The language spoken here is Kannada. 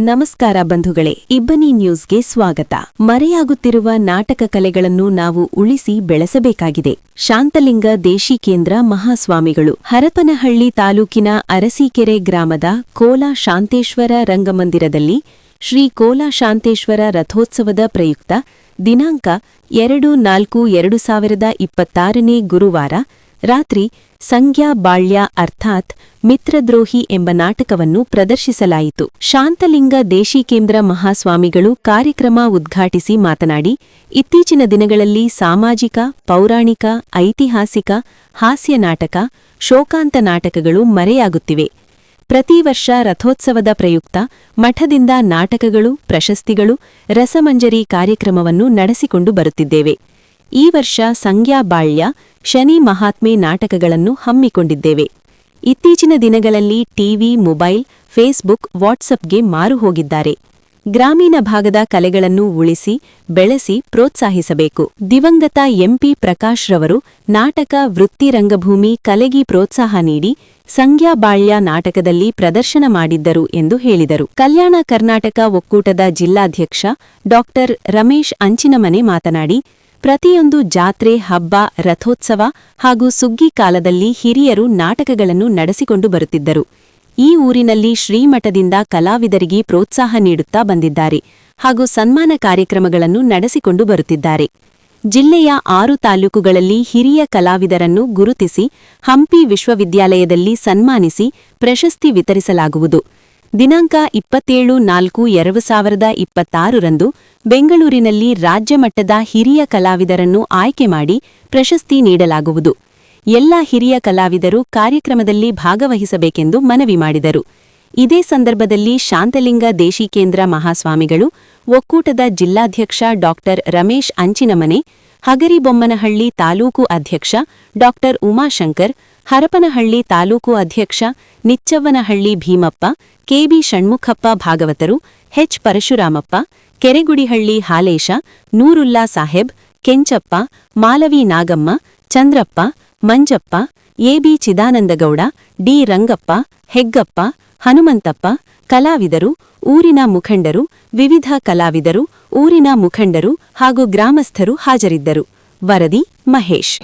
ನಮಸ್ಕಾರ ಬಂಧುಗಳೇ, ಇಬ್ಬನಿ ನ್ಯೂಸ್ಗೆ ಸ್ವಾಗತ. ಮರೆಯಾಗುತ್ತಿರುವ ನಾಟಕ ಕಲೆಗಳನ್ನು ನಾವು ಉಳಿಸಿ ಬೆಳೆಸಬೇಕಾಗಿದೆ. ಶಾಂತಲಿಂಗ ದೇಶಿಕೇಂದ್ರ ಮಹಾಸ್ವಾಮಿಗಳು. ಹರಪನಹಳ್ಳಿ ತಾಲೂಕಿನ ಅರಸೀಕೆರೆ ಗ್ರಾಮದ ಕೋಲಾ ಶಾಂತೇಶ್ವರ ರಂಗಮಂದಿರದಲ್ಲಿ ಶ್ರೀ ಕೋಲಾ ಶಾಂತೇಶ್ವರ ರಥೋತ್ಸವದ ಪ್ರಯುಕ್ತ ದಿನಾಂಕ 2-4-2026 ಗುರುವಾರ ರಾತ್ರಿ ಸಂಗ್ಯಾ ಬಾಳ್ಯ ಅರ್ಥಾತ್ ಮಿತ್ರದ್ರೋಹಿ ಎಂಬ ನಾಟಕವನ್ನು ಪ್ರದರ್ಶಿಸಲಾಯಿತು. ಶಾಂತಲಿಂಗ ದೇಶಿಕೇಂದ್ರ ಮಹಾಸ್ವಾಮಿಗಳು ಕಾರ್ಯಕ್ರಮ ಉದ್ಘಾಟಿಸಿ ಮಾತನಾಡಿ, ಇತ್ತೀಚಿನ ದಿನಗಳಲ್ಲಿ ಸಾಮಾಜಿಕ, ಪೌರಾಣಿಕ, ಐತಿಹಾಸಿಕ, ಹಾಸ್ಯ ನಾಟಕ, ಶೋಕಾಂತ ನಾಟಕಗಳು ಮರೆಯಾಗುತ್ತಿವೆ. ಪ್ರತಿ ವರ್ಷ ರಥೋತ್ಸವದ ಪ್ರಯುಕ್ತ ಮಠದಿಂದ ನಾಟಕಗಳು, ಪ್ರಶಸ್ತಿಗಳು, ರಸಮಂಜರಿ ಕಾರ್ಯಕ್ರಮವನ್ನು ನಡೆಸಿಕೊಂಡು ಬರುತ್ತಿದ್ದೇವೆ. ಈ ವರ್ಷ ಸಂಗ್ಯಾ ಬಾಳ್ಯ, ಶನಿ ಮಹಾತ್ಮೆ ನಾಟಕಗಳನ್ನು ಹಮ್ಮಿಕೊಂಡಿದ್ದೇವೆ. ಇತ್ತೀಚಿನ ದಿನಗಳಲ್ಲಿ ಟಿವಿ, ಮೊಬೈಲ್, ಫೇಸ್ಬುಕ್, ವಾಟ್ಸಪ್ಗೆ ಮಾರು ಹೋಗಿದ್ದಾರೆ. ಗ್ರಾಮೀಣ ಭಾಗದ ಕಲೆಗಳನ್ನು ಉಳಿಸಿ, ಬೆಳೆಸಿ ಪ್ರೋತ್ಸಾಹಿಸಬೇಕು. ದಿವಂಗತ ಎಂಪಿ ಪ್ರಕಾಶ್ ರವರು ನಾಟಕ ವೃತ್ತಿ ರಂಗಭೂಮಿ ಕಲೆಗೆ ಪ್ರೋತ್ಸಾಹ ನೀಡಿ ಸಂಗ್ಯಾ ಬಾಳ್ಯ ನಾಟಕದಲ್ಲಿ ಪ್ರದರ್ಶನ ಮಾಡಿದ್ದರು ಎಂದು ಹೇಳಿದರು. ಕಲ್ಯಾಣ ಕರ್ನಾಟಕ ಒಕ್ಕೂಟದ ಜಿಲ್ಲಾಧ್ಯಕ್ಷ ಡಾ ರಮೇಶ್ ಅಂಚಿನಮನೆ ಮಾತನಾಡಿ, ಪ್ರತಿಯೊಂದು ಜಾತ್ರೆ, ಹಬ್ಬ, ರಥೋತ್ಸವ ಹಾಗೂ ಸುಗ್ಗಿ ಕಾಲದಲ್ಲಿ ಹಿರಿಯರು ನಾಟಕಗಳನ್ನು ನಡೆಸಿಕೊಂಡು ಬರುತ್ತಿದ್ದರು. ಈ ಊರಿನಲ್ಲಿ ಶ್ರೀಮಠದಿಂದ ಕಲಾವಿದರಿಗೆ ಪ್ರೋತ್ಸಾಹ ನೀಡುತ್ತಾ ಬಂದಿದ್ದಾರೆ ಹಾಗೂ ಸನ್ಮಾನ ಕಾರ್ಯಕ್ರಮಗಳನ್ನು ನಡೆಸಿಕೊಂಡು ಬರುತ್ತಿದ್ದಾರೆ. ಜಿಲ್ಲೆಯ 6 ತಾಲೂಕುಗಳಲ್ಲಿ ಹಿರಿಯ ಕಲಾವಿದರನ್ನು ಗುರುತಿಸಿ ಹಂಪಿ ವಿಶ್ವವಿದ್ಯಾಲಯದಲ್ಲಿ ಸನ್ಮಾನಿಸಿ ಪ್ರಶಸ್ತಿ ವಿತರಿಸಲಾಗುವುದು. ದಿನಾಂಕ 27-4-2026 ಬೆಂಗಳೂರಿನಲ್ಲಿ ರಾಜ್ಯಮಟ್ಟದ ಹಿರಿಯ ಕಲಾವಿದರನ್ನು ಆಯ್ಕೆ ಮಾಡಿ ಪ್ರಶಸ್ತಿ ನೀಡಲಾಗುವುದು. ಎಲ್ಲ ಹಿರಿಯ ಕಲಾವಿದರು ಕಾರ್ಯಕ್ರಮದಲ್ಲಿ ಭಾಗವಹಿಸಬೇಕೆಂದು ಮನವಿ ಮಾಡಿದರು. ಇದೇ ಸಂದರ್ಭದಲ್ಲಿ ಶಾಂತಲಿಂಗ ದೇಶಿಕೇಂದ್ರ ಮಹಾಸ್ವಾಮಿಗಳು, ಒಕ್ಕೂಟದ ಜಿಲ್ಲಾಧ್ಯಕ್ಷ ಡಾ ರಮೇಶ್ ಅಂಚಿನಮನೆ, ಹಗರಿಬೊಮ್ಮನಹಳ್ಳಿ ತಾಲೂಕು ಅಧ್ಯಕ್ಷ ಡಾ ಉಮಾಶಂಕರ್, ಹರಪನಹಳ್ಳಿ ತಾಲೂಕು ಅಧ್ಯಕ್ಷ ನಿಚ್ಚವ್ವನಹಳ್ಳಿ ಭೀಮಪ್ಪ, ಕೆಬಿ ಷಣ್ಮುಖಪ್ಪ ಭಾಗವತರು, ಹೆಚ್ ಪರಶುರಾಮಪ್ಪ, ಕೆರೆಗುಡಿಹಳ್ಳಿ ಹಾಲೇಶ, ನೂರುಲ್ಲಾ ಸಾಹೇಬ್, ಕೆಂಚಪ್ಪ, ಮಾಲವಿ ನಾಗಮ್ಮ, ಚಂದ್ರಪ್ಪ, ಮಂಜಪ್ಪ, ಎಬಿ ಚಿದಾನಂದಗೌಡ, ಡಿ ರಂಗಪ್ಪ, ಹೆಗ್ಗಪ್ಪ, ಹನುಮಂತಪ್ಪ, ಕಲಾವಿದರು, ಊರಿನ ಮುಖಂಡರು, ವಿವಿಧ ಕಲಾವಿದರು, ಊರಿನ ಮುಖಂಡರು ಹಾಗೂ ಗ್ರಾಮಸ್ಥರು ಹಾಜರಿದ್ದರು. ವರದಿ ಮಹೇಶ್.